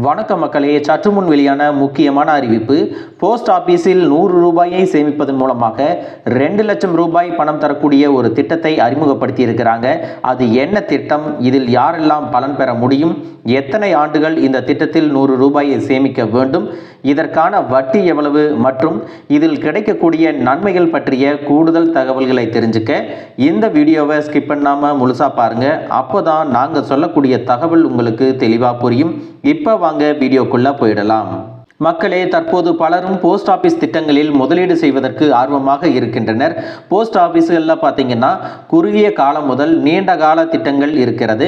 வணக்கம் மக்களே, சற்று முன் வெளியான முக்கியமான அறிவிப்பு. போஸ்ட் ஆபீஸில் 100 ரூபாயை சேமிப்பதன் மூலமாக 2 லட்சம் ரூபாய் பணம் தரக்கூடிய ஒரு திட்டத்தை அறிமுகப்படுத்தி இருக்கிறாங்க. அது என்ன திட்டம், இதில் யாரெல்லாம் பலன் பெற முடியும், எத்தனை ஆண்டுகள் இந்த திட்டத்தில் 100 ரூபாயை சேமிக்க வேண்டும், இதற்கான வட்டி எவ்வளவு மற்றும் இதில் கிடைக்கக்கூடிய நன்மைகள் பற்றிய கூடுதல் தகவல்களை தெரிஞ்சுக்க இந்த வீடியோவை ஸ்கிப் பண்ணாமல் முழுசாக பாருங்கள். அப்போ தான் நாங்கள் சொல்லக்கூடிய தகவல் உங்களுக்கு தெளிவாக புரியும். இப்போ வாங்க வீடியோக்குள்ளே போயிடலாம். மக்களே, தற்போது பலரும் போஸ்ட் ஆஃபீஸ் திட்டங்களில் முதலீடு செய்வதற்கு ஆர்வமாக இருக்கின்றனர். போஸ்ட் ஆஃபீஸுகளில் பார்த்தீங்கன்னா குறுகிய காலம் முதல் நீண்ட கால திட்டங்கள் இருக்கிறது.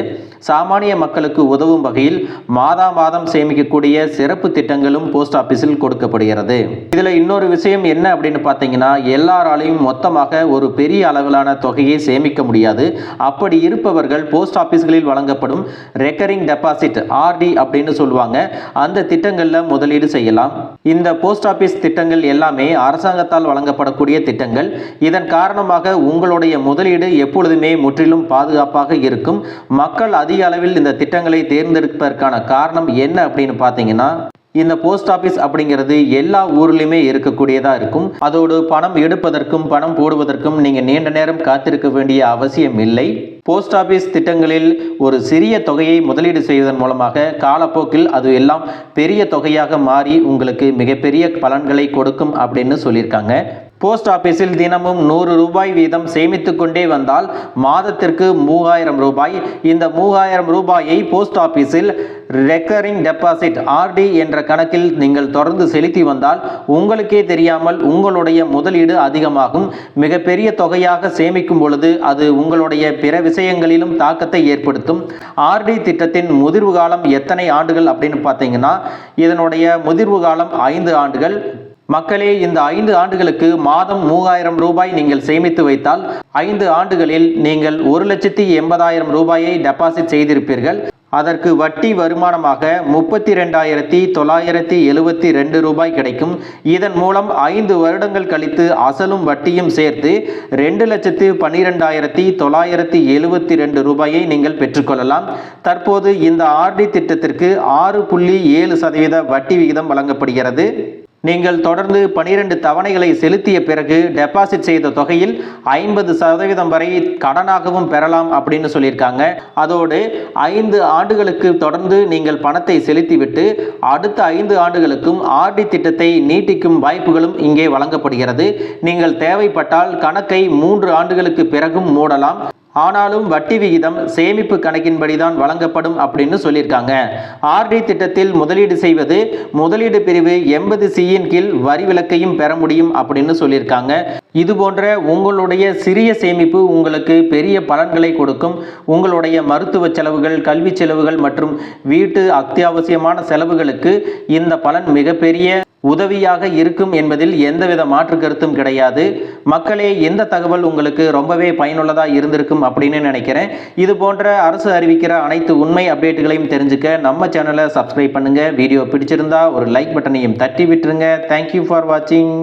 சாமானிய மக்களுக்கு உதவும் வகையில் மாதம் சேமிக்கக்கூடிய சிறப்பு திட்டங்களும் போஸ்ட் ஆஃபீஸில் கொடுக்கப்படுகிறது. இதில் இன்னொரு விஷயம் என்ன அப்படின்னு பார்த்தீங்கன்னா, எல்லாராலையும் மொத்தமாக ஒரு பெரிய அளவிலான தொகையை சேமிக்க முடியாது. அப்படி இருப்பவர்கள் போஸ்ட் ஆஃபீஸ்களில் வழங்கப்படும் ரெக்கரிங் டெபாசிட் ஆர்டி அப்படின்னு சொல்லுவாங்க, அந்த திட்டங்களில் முதலீடு செய்யலாம். இந்த போஸ்ட் ஆபீஸ் திட்டங்கள் எல்லாமே அரசாங்கத்தால் வழங்கப்படக்கூடிய திட்டங்கள். இதன் காரணமாக உங்களுடைய முதலீடு எப்பொழுதுமே முற்றிலும் பாதுகாப்பாக இருக்கும். மக்கள் அதிக அளவில் இந்த திட்டங்களை தேர்ந்தெடுப்பதற்கான காரணம் என்ன அப்படின்னு பார்த்தீங்கன்னா, இந்த போஸ்ட் ஆபீஸ் அப்படிங்கிறது எல்லா ஊர்லயுமே இருக்கக்கூடியதா இருக்கும். அதோடு பணம் எடுப்பதற்கும் பணம் போடுவதற்கும் நீங்க நீண்ட நேரம் காத்திருக்க வேண்டிய அவசியம் இல்லை. போஸ்ட் ஆபீஸ் திட்டங்களில் ஒரு சிறிய தொகையை முதலீடு செய்வதன் மூலமாக காலப்போக்கில் அது எல்லாம் பெரிய தொகையாக மாறி உங்களுக்கு மிகப்பெரிய பலன்களை கொடுக்கும் அப்படின்னு சொல்லியிருக்காங்க. போஸ்ட் ஆபீஸில் தினமும் 100 ரூபாய் வீதம் சேமித்து கொண்டே வந்தால் மாதத்திற்கு 3000 ரூபாய். இந்த 3000 ரூபாயை போஸ்ட் ஆபீஸில் ரெக்கரிங் டெபாசிட் ஆர்டி என்ற கணக்கில் நீங்கள் தொடர்ந்து செலுத்தி வந்தால் உங்களுக்கே தெரியாமல் உங்களுடைய முதலீடு அதிகமாகும். மிகப்பெரிய தொகையாக சேமிக்கும் பொழுது அது உங்களுடைய பிற விஷயங்களிலும் தாக்கத்தை ஏற்படுத்தும். ஆர்டி திட்டத்தின் முதிர்வு காலம் எத்தனை ஆண்டுகள் அப்படின்னு பார்த்தீங்கன்னா, இதனுடைய முதிர்வு காலம் 5 ஆண்டுகள். மக்களே, இந்த 5 ஆண்டுகளுக்கு மாதம் 3000 ரூபாய் நீங்கள் சேமித்து வைத்தால் 5 ஆண்டுகளில் நீங்கள் 1,80,000 ரூபாயை டெபாசிட் செய்திருப்பீர்கள். அதற்கு வட்டி வருமானமாக 32,972 ரூபாய் கிடைக்கும். இதன் மூலம் 5 வருடங்கள் கழித்து அசலும் வட்டியும் சேர்த்து 2,12,972 ரூபாயை நீங்கள் பெற்றுக்கொள்ளலாம். தற்போது இந்த ஆர்டி திட்டத்திற்கு 6.7% வட்டி விகிதம் வழங்கப்படுகிறது. நீங்கள் தொடர்ந்து 12 தவணைகளை செலுத்திய பிறகு டெபாசிட் செய்த தொகையில் 50% வரை கடனாகவும் பெறலாம் அப்படின்னு சொல்லியிருக்காங்க. அதோடு 5 ஆண்டுகளுக்கு தொடர்ந்து நீங்கள் பணத்தை செலுத்திவிட்டு அடுத்த 5 ஆண்டுகளுக்கும் ஆர்டி திட்டத்தை நீட்டிக்கும் வாய்ப்புகளும் இங்கே வழங்கப்படுகிறது. நீங்கள் தேவைப்பட்டால் கணக்கை 3 ஆண்டுகளுக்கு பிறகும் மூடலாம். ஆனாலும் வட்டி விகிதம் சேமிப்பு கணக்கின்படி தான் வழங்கப்படும் அப்படின்னு சொல்லியிருக்காங்க. ஆர்டி திட்டத்தில் முதலீடு செய்வது முதலீடு பிரிவு 80C கீழ் வரி விலக்கையும் பெற முடியும் அப்படின்னு சொல்லியிருக்காங்க. இது போன்ற உங்களுடைய சிறிய சேமிப்பு உங்களுக்கு பெரிய பலன்களை கொடுக்கும். உங்களுடைய மருத்துவ செலவுகள், கல்வி செலவுகள் மற்றும் வீட்டு அத்தியாவசியமான செலவுகளுக்கு இந்த பலன் மிகப்பெரிய உதவியாக இருக்கும் என்பதில் எந்தவித மாற்று கருத்தும் கிடையாது. மக்களே, இந்த தகவல் உங்களுக்கு ரொம்பவே பயனுள்ளதாக இருந்திருக்கும் அப்படின்னு நினைக்கிறேன். இது போன்ற அரசு அறிவிக்கிற அனைத்து உண்மை அப்டேட்டுகளையும் தெரிஞ்சுக்க நம்ம சேனலை சப்ஸ்கிரைப் பண்ணுங்க. வீடியோ பிடிச்சிருந்தா ஒரு லைக் பட்டனையும் தட்டி விட்டுருங்க. தேங்க்யூ ஃபார் வாட்சிங்.